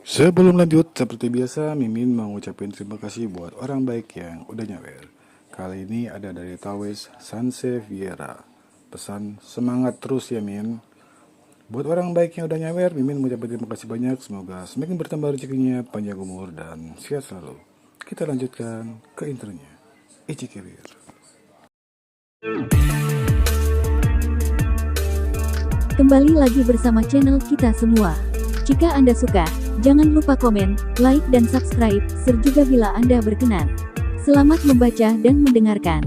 Sebelum lanjut, seperti biasa, Mimin mau ngucapin terima kasih buat orang baik yang udah nyawer. Kali ini ada dari Tawes Sanseviera. Pesan semangat terus ya Min. Buat orang baik yang udah nyawer, Mimin mengucapkan terima kasih banyak. Semoga semakin bertambah rezekinya, panjang umur, dan sehat selalu. Kita lanjutkan ke intronya. Ichi Kebir. Kembali lagi bersama channel kita semua. Jika Anda suka, jangan lupa komen, like dan subscribe, serta bila Anda berkenan. Selamat membaca dan mendengarkan.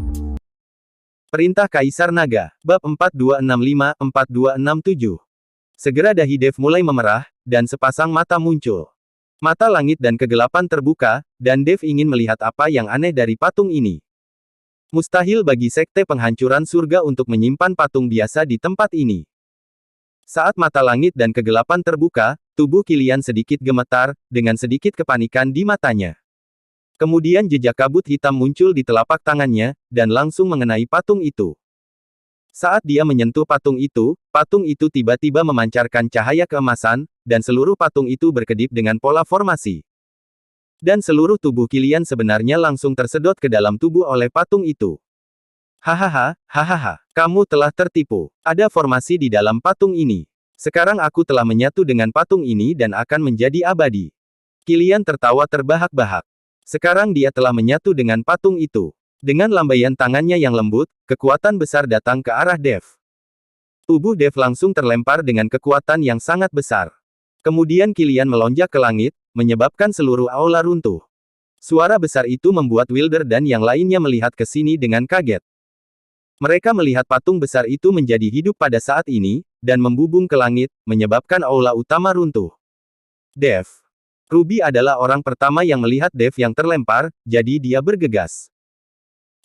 Perintah Kaisar Naga, Bab 4265-4267. Segera dahi Dev mulai memerah, dan sepasang mata muncul. Mata langit dan kegelapan terbuka, dan Dev ingin melihat apa yang aneh dari patung ini. Mustahil bagi sekte penghancuran surga untuk menyimpan patung biasa di tempat ini. Saat mata langit dan kegelapan terbuka, tubuh Kilian sedikit gemetar, dengan sedikit kepanikan di matanya. Kemudian jejak kabut hitam muncul di telapak tangannya, dan langsung mengenai patung itu. Saat dia menyentuh patung itu tiba-tiba memancarkan cahaya keemasan, dan seluruh patung itu berkedip dengan pola formasi. Dan seluruh tubuh Kilian sebenarnya langsung tersedot ke dalam tubuh oleh patung itu. Hahaha, kamu telah tertipu. Ada formasi di dalam patung ini. Sekarang aku telah menyatu dengan patung ini dan akan menjadi abadi. Kilian tertawa terbahak-bahak. Sekarang dia telah menyatu dengan patung itu. Dengan lambaian tangannya yang lembut, kekuatan besar datang ke arah Dev. Tubuh Dev langsung terlempar dengan kekuatan yang sangat besar. Kemudian Kilian melonjak ke langit, menyebabkan seluruh aula runtuh. Suara besar itu membuat Wilder dan yang lainnya melihat ke sini dengan kaget. Mereka melihat patung besar itu menjadi hidup pada saat ini, dan membubung ke langit, menyebabkan aula utama runtuh. Dev. Ruby adalah orang pertama yang melihat Dev yang terlempar, jadi dia bergegas.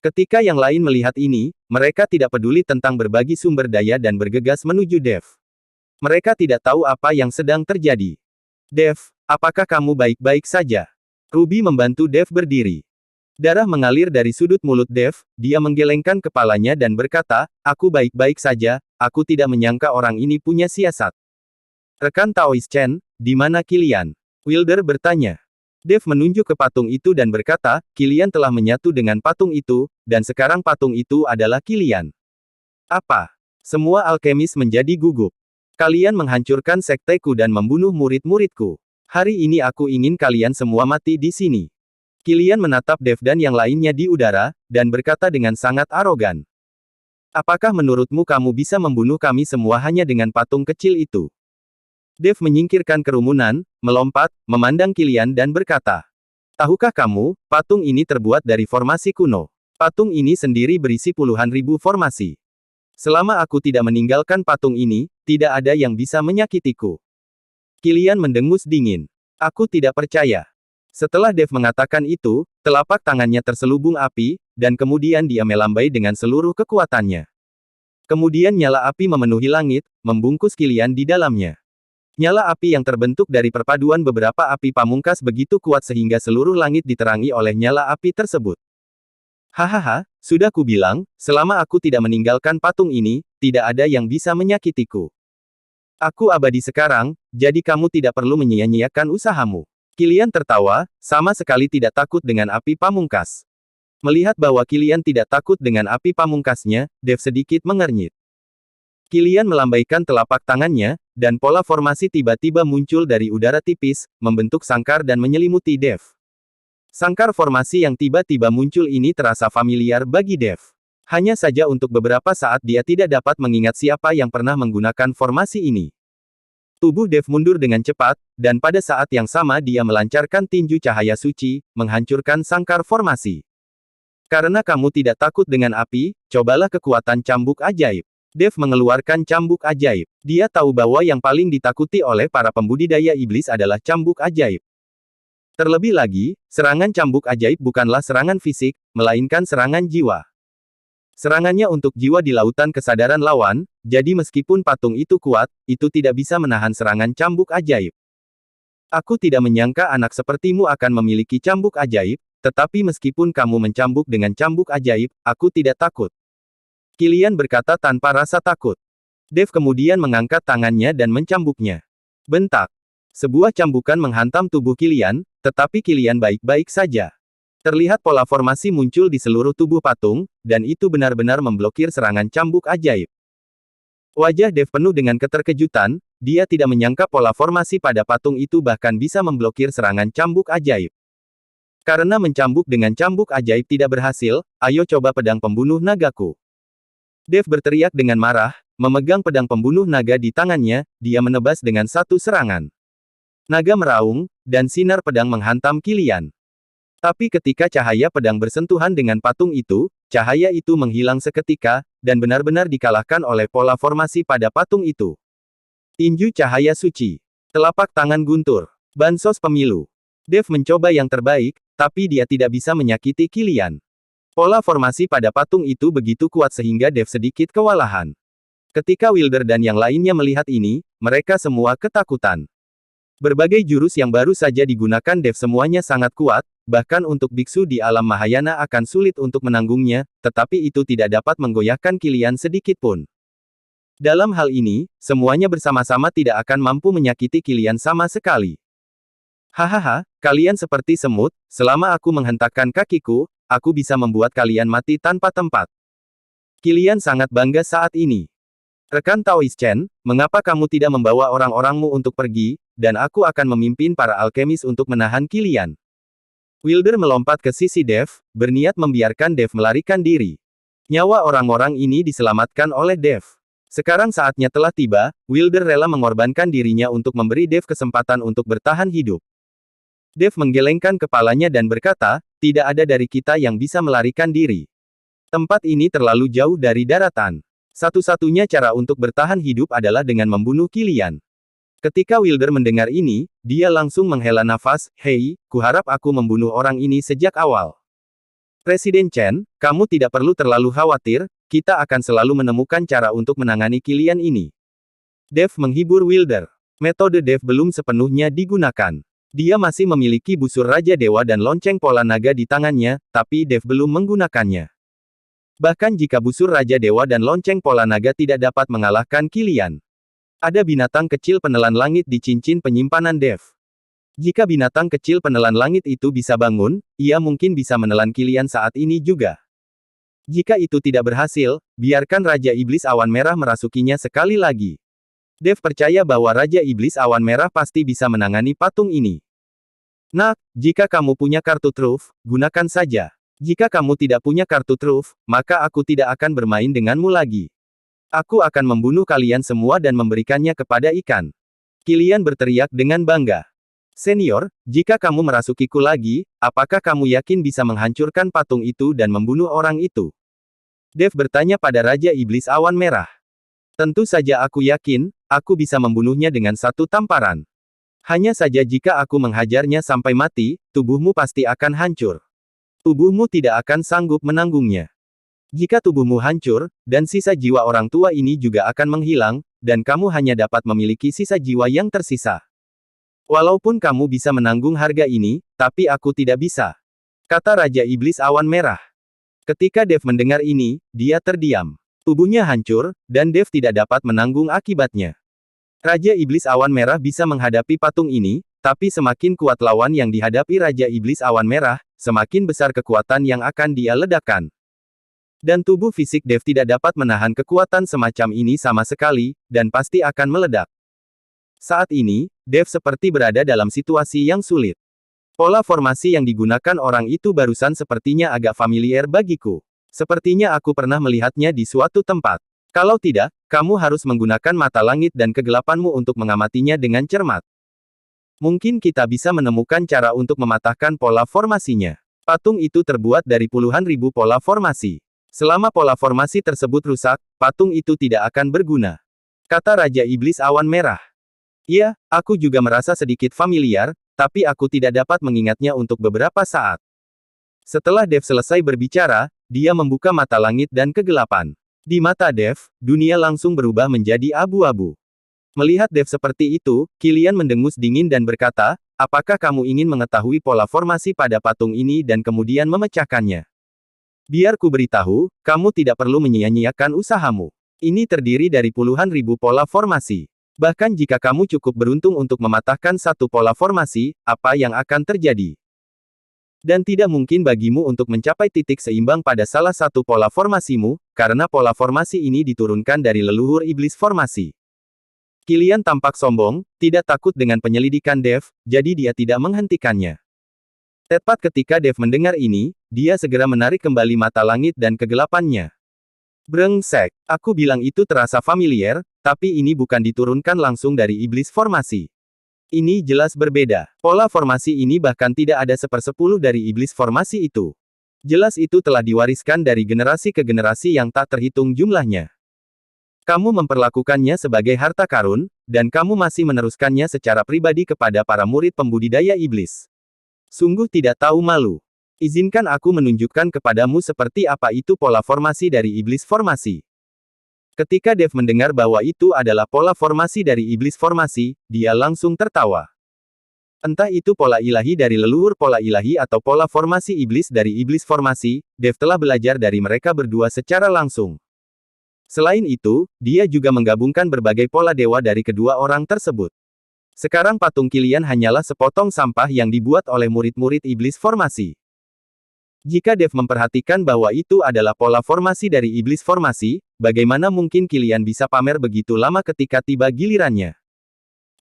Ketika yang lain melihat ini, mereka tidak peduli tentang berbagi sumber daya dan bergegas menuju Dev. Mereka tidak tahu apa yang sedang terjadi. Dev, apakah kamu baik-baik saja? Ruby membantu Dev berdiri. Darah mengalir dari sudut mulut Dev, dia menggelengkan kepalanya dan berkata, aku baik-baik saja, aku tidak menyangka orang ini punya siasat. Rekan Taois Chen, di mana Kilian? Wilder bertanya. Dev menunjuk ke patung itu dan berkata, Kilian telah menyatu dengan patung itu, dan sekarang patung itu adalah Kilian. Apa? Semua alkemis menjadi gugup. Kalian menghancurkan sekteku dan membunuh murid-muridku. Hari ini aku ingin kalian semua mati di sini. Kilian menatap Dev dan yang lainnya di udara, dan berkata dengan sangat arogan. Apakah menurutmu kamu bisa membunuh kami semua hanya dengan patung kecil itu? Dev menyingkirkan kerumunan, melompat, memandang Kilian dan berkata. Tahukah kamu, patung ini terbuat dari formasi kuno. Patung ini sendiri berisi puluhan ribu formasi. Selama aku tidak meninggalkan patung ini, tidak ada yang bisa menyakitiku. Kilian mendengus dingin. Aku tidak percaya. Setelah Dev mengatakan itu, telapak tangannya terselubung api, dan kemudian dia melambai dengan seluruh kekuatannya. Kemudian nyala api memenuhi langit, membungkus Kilian di dalamnya. Nyala api yang terbentuk dari perpaduan beberapa api pamungkas begitu kuat sehingga seluruh langit diterangi oleh nyala api tersebut. Hahaha, sudah kubilang, selama aku tidak meninggalkan patung ini, tidak ada yang bisa menyakitiku. Aku abadi sekarang, jadi kamu tidak perlu menyia-nyiakan usahamu. Kilian tertawa, sama sekali tidak takut dengan api pamungkas. Melihat bahwa Kilian tidak takut dengan api pamungkasnya, Dev sedikit mengernyit. Kilian melambaikan telapak tangannya, dan pola formasi tiba-tiba muncul dari udara tipis, membentuk sangkar dan menyelimuti Dev. Sangkar formasi yang tiba-tiba muncul ini terasa familiar bagi Dev. Hanya saja untuk beberapa saat dia tidak dapat mengingat siapa yang pernah menggunakan formasi ini. Tubuh Dev mundur dengan cepat, dan pada saat yang sama dia melancarkan tinju cahaya suci, menghancurkan sangkar formasi. Karena kamu tidak takut dengan api, cobalah kekuatan cambuk ajaib. Dev mengeluarkan cambuk ajaib. Dia tahu bahwa yang paling ditakuti oleh para pembudidaya iblis adalah cambuk ajaib. Terlebih lagi, serangan cambuk ajaib bukanlah serangan fisik, melainkan serangan jiwa. Serangannya untuk jiwa di lautan kesadaran lawan, jadi meskipun patung itu kuat, itu tidak bisa menahan serangan cambuk ajaib. Aku tidak menyangka anak sepertimu akan memiliki cambuk ajaib, tetapi meskipun kamu mencambuk dengan cambuk ajaib, aku tidak takut. Kilian berkata tanpa rasa takut. Dev kemudian mengangkat tangannya dan mencambuknya. Bentak. Sebuah cambukan menghantam tubuh Kilian, tetapi Kilian baik-baik saja. Terlihat pola formasi muncul di seluruh tubuh patung, dan itu benar-benar memblokir serangan cambuk ajaib. Wajah Dev penuh dengan keterkejutan, dia tidak menyangka pola formasi pada patung itu bahkan bisa memblokir serangan cambuk ajaib. Karena mencambuk dengan cambuk ajaib tidak berhasil, ayo coba pedang pembunuh nagaku. Dev berteriak dengan marah, memegang pedang pembunuh naga di tangannya, dia menebas dengan satu serangan. Naga meraung, dan sinar pedang menghantam Kilian. Tapi ketika cahaya pedang bersentuhan dengan patung itu, cahaya itu menghilang seketika, dan benar-benar dikalahkan oleh pola formasi pada patung itu. Tinju cahaya suci. Telapak tangan guntur. Bansos pemilu. Dev mencoba yang terbaik, tapi dia tidak bisa menyakiti Kilian. Pola formasi pada patung itu begitu kuat sehingga Dev sedikit kewalahan. Ketika Wilder dan yang lainnya melihat ini, mereka semua ketakutan. Berbagai jurus yang baru saja digunakan Dev semuanya sangat kuat, bahkan untuk biksu di alam Mahayana akan sulit untuk menanggungnya, tetapi itu tidak dapat menggoyahkan Kilian sedikit pun. Dalam hal ini, semuanya bersama-sama tidak akan mampu menyakiti Kilian sama sekali. Hahaha, kalian seperti semut, selama aku menghentakkan kakiku, aku bisa membuat kalian mati tanpa tempat. Kilian sangat bangga saat ini. Rekan Taoist Chen, mengapa kamu tidak membawa orang-orangmu untuk pergi, dan aku akan memimpin para alkemis untuk menahan Kilian. Wilder melompat ke sisi Dev, berniat membiarkan Dev melarikan diri. Nyawa orang-orang ini diselamatkan oleh Dev. Sekarang saatnya telah tiba, Wilder rela mengorbankan dirinya untuk memberi Dev kesempatan untuk bertahan hidup. Dev menggelengkan kepalanya dan berkata, tidak ada dari kita yang bisa melarikan diri. Tempat ini terlalu jauh dari daratan. Satu-satunya cara untuk bertahan hidup adalah dengan membunuh Kilian. Ketika Wilder mendengar ini, dia langsung menghela nafas, hei, kuharap aku membunuh orang ini sejak awal. Presiden Chen, kamu tidak perlu terlalu khawatir, kita akan selalu menemukan cara untuk menangani Kilian ini. Dev menghibur Wilder. Metode Dev belum sepenuhnya digunakan. Dia masih memiliki busur Raja Dewa dan lonceng pola naga di tangannya, tapi Dev belum menggunakannya. Bahkan jika busur Raja Dewa dan lonceng pola naga tidak dapat mengalahkan Kilian. Ada binatang kecil penelan langit di cincin penyimpanan Dev. Jika binatang kecil penelan langit itu bisa bangun, ia mungkin bisa menelan Kilian saat ini juga. Jika itu tidak berhasil, biarkan Raja Iblis Awan Merah merasukinya sekali lagi. Dev percaya bahwa Raja Iblis Awan Merah pasti bisa menangani patung ini. Nah, jika kamu punya kartu truf, gunakan saja. Jika kamu tidak punya kartu truf, maka aku tidak akan bermain denganmu lagi. Aku akan membunuh kalian semua dan memberikannya kepada ikan. Kilian berteriak dengan bangga. Senior, jika kamu merasukiku lagi, apakah kamu yakin bisa menghancurkan patung itu dan membunuh orang itu? Dev bertanya pada Raja Iblis Awan Merah. Tentu saja aku yakin, aku bisa membunuhnya dengan satu tamparan. Hanya saja jika aku menghajarnya sampai mati, tubuhmu pasti akan hancur. Tubuhmu tidak akan sanggup menanggungnya. Jika tubuhmu hancur, dan sisa jiwa orang tua ini juga akan menghilang, dan kamu hanya dapat memiliki sisa jiwa yang tersisa. Walaupun kamu bisa menanggung harga ini, tapi aku tidak bisa. Kata Raja Iblis Awan Merah. Ketika Dev mendengar ini, dia terdiam. Tubuhnya hancur, dan Dev tidak dapat menanggung akibatnya. Raja Iblis Awan Merah bisa menghadapi patung ini, tapi semakin kuat lawan yang dihadapi Raja Iblis Awan Merah, semakin besar kekuatan yang akan dia ledakan. Dan tubuh fisik Dev tidak dapat menahan kekuatan semacam ini sama sekali, dan pasti akan meledak. Saat ini, Dev seperti berada dalam situasi yang sulit. Pola formasi yang digunakan orang itu barusan sepertinya agak familiar bagiku. Sepertinya aku pernah melihatnya di suatu tempat. Kalau tidak, kamu harus menggunakan mata langit dan kegelapanmu untuk mengamatinya dengan cermat. Mungkin kita bisa menemukan cara untuk mematahkan pola formasinya. Patung itu terbuat dari puluhan ribu pola formasi. Selama pola formasi tersebut rusak, patung itu tidak akan berguna. Kata Raja Iblis Awan Merah. Ya, aku juga merasa sedikit familiar, tapi aku tidak dapat mengingatnya untuk beberapa saat. Setelah Dev selesai berbicara, dia membuka mata langit dan kegelapan. Di mata Dev, dunia langsung berubah menjadi abu-abu. Melihat Dev seperti itu, Kilian mendengus dingin dan berkata, apakah kamu ingin mengetahui pola formasi pada patung ini dan kemudian memecahkannya? Biar ku beritahu, kamu tidak perlu menyia-nyiakan usahamu. Ini terdiri dari puluhan ribu pola formasi. Bahkan jika kamu cukup beruntung untuk mematahkan satu pola formasi, apa yang akan terjadi? Dan tidak mungkin bagimu untuk mencapai titik seimbang pada salah satu pola formasimu, karena pola formasi ini diturunkan dari leluhur iblis formasi. Kilian tampak sombong, tidak takut dengan penyelidikan Dev, jadi dia tidak menghentikannya. Tepat ketika Dev mendengar ini, dia segera menarik kembali mata langit dan kegelapannya. Brengsek, aku bilang itu terasa familiar, tapi ini bukan diturunkan langsung dari iblis formasi. Ini jelas berbeda. Pola formasi ini bahkan tidak ada 1/10 dari iblis formasi itu. Jelas itu telah diwariskan dari generasi ke generasi yang tak terhitung jumlahnya. Kamu memperlakukannya sebagai harta karun, dan kamu masih meneruskannya secara pribadi kepada para murid pembudidaya iblis. Sungguh tidak tahu malu. Izinkan aku menunjukkan kepadamu seperti apa itu pola formasi dari iblis formasi. Ketika Dev mendengar bahwa itu adalah pola formasi dari iblis formasi, dia langsung tertawa. Entah itu pola ilahi dari leluhur pola ilahi atau pola formasi iblis dari iblis formasi, Dev telah belajar dari mereka berdua secara langsung. Selain itu, dia juga menggabungkan berbagai pola dewa dari kedua orang tersebut. Sekarang patung Kilian hanyalah sepotong sampah yang dibuat oleh murid-murid iblis formasi. Jika Dev memperhatikan bahwa itu adalah pola formasi dari iblis formasi, bagaimana mungkin Kilian bisa pamer begitu lama ketika tiba gilirannya?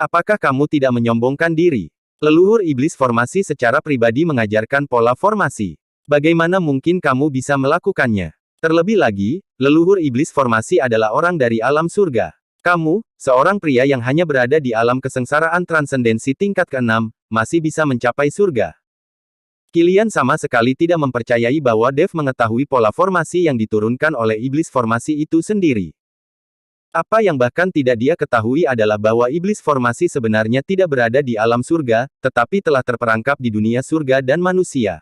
Apakah kamu tidak menyombongkan diri? Leluhur iblis formasi secara pribadi mengajarkan pola formasi. Bagaimana mungkin kamu bisa melakukannya? Terlebih lagi, leluhur iblis formasi adalah orang dari alam surga. Kamu, seorang pria yang hanya berada di alam kesengsaraan transendensi tingkat ke-6, masih bisa mencapai surga. Kilian sama sekali tidak mempercayai bahwa Dev mengetahui pola formasi yang diturunkan oleh iblis formasi itu sendiri. Apa yang bahkan tidak dia ketahui adalah bahwa iblis formasi sebenarnya tidak berada di alam surga, tetapi telah terperangkap di dunia surga dan manusia.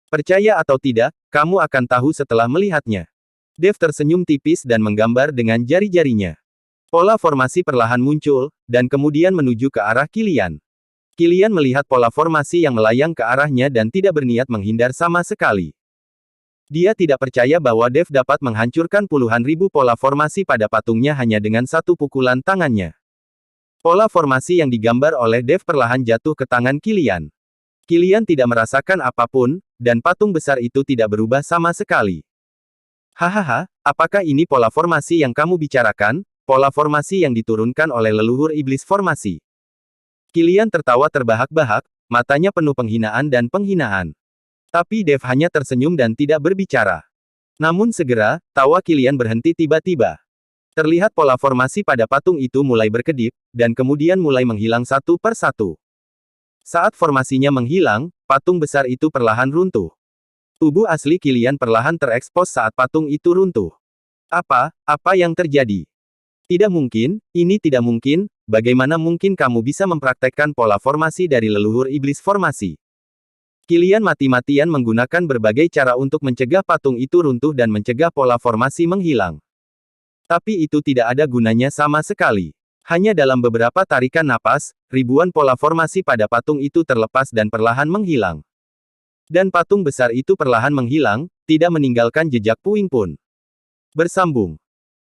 Percaya atau tidak, kamu akan tahu setelah melihatnya. Dev tersenyum tipis dan menggambar dengan jari-jarinya. Pola formasi perlahan muncul, dan kemudian menuju ke arah Kilian. Kilian melihat pola formasi yang melayang ke arahnya dan tidak berniat menghindar sama sekali. Dia tidak percaya bahwa Dev dapat menghancurkan puluhan ribu pola formasi pada patungnya hanya dengan satu pukulan tangannya. Pola formasi yang digambar oleh Dev perlahan jatuh ke tangan Kilian. Kilian tidak merasakan apapun, dan patung besar itu tidak berubah sama sekali. Hahaha, apakah ini pola formasi yang kamu bicarakan? Pola formasi yang diturunkan oleh leluhur iblis formasi. Kilian tertawa terbahak-bahak, matanya penuh penghinaan dan penghinaan. Tapi Dev hanya tersenyum dan tidak berbicara. Namun segera, tawa Kilian berhenti tiba-tiba. Terlihat pola formasi pada patung itu mulai berkedip, dan kemudian mulai menghilang satu per satu. Saat formasinya menghilang, patung besar itu perlahan runtuh. Tubuh asli Kilian perlahan terekspos saat patung itu runtuh. Apa yang terjadi? Tidak mungkin, ini tidak mungkin, bagaimana mungkin kamu bisa mempraktekkan pola formasi dari leluhur iblis formasi? Kilian mati-matian menggunakan berbagai cara untuk mencegah patung itu runtuh dan mencegah pola formasi menghilang. Tapi itu tidak ada gunanya sama sekali. Hanya dalam beberapa tarikan napas, ribuan pola formasi pada patung itu terlepas dan perlahan menghilang. Dan patung besar itu perlahan menghilang, tidak meninggalkan jejak puing pun. Bersambung.